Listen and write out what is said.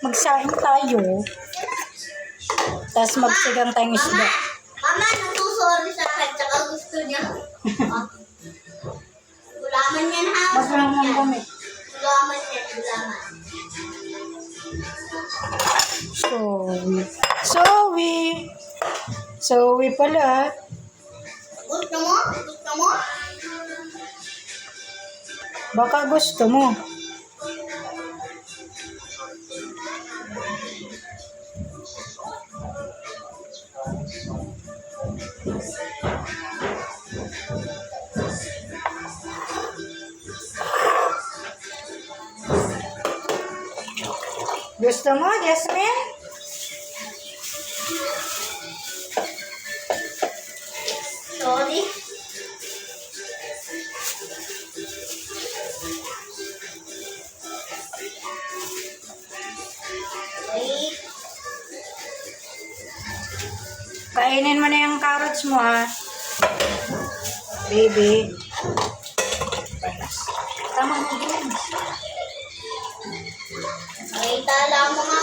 magsaing tayo. Tapos magsigang tayong isda. Mama, nagsusorry sa akin, tsaka gusto niya. Gulaman yan ha. Maglang ng kami. Gulaman yan, gulaman. Zoe pala. Gusto mo? Gusto mo? Baka gusto mo. Gusto mo, Jasmine? Sorry. Wait. Kainin mo na yung carrots mo, ha? Baby. Tama na din. Nakita lang mga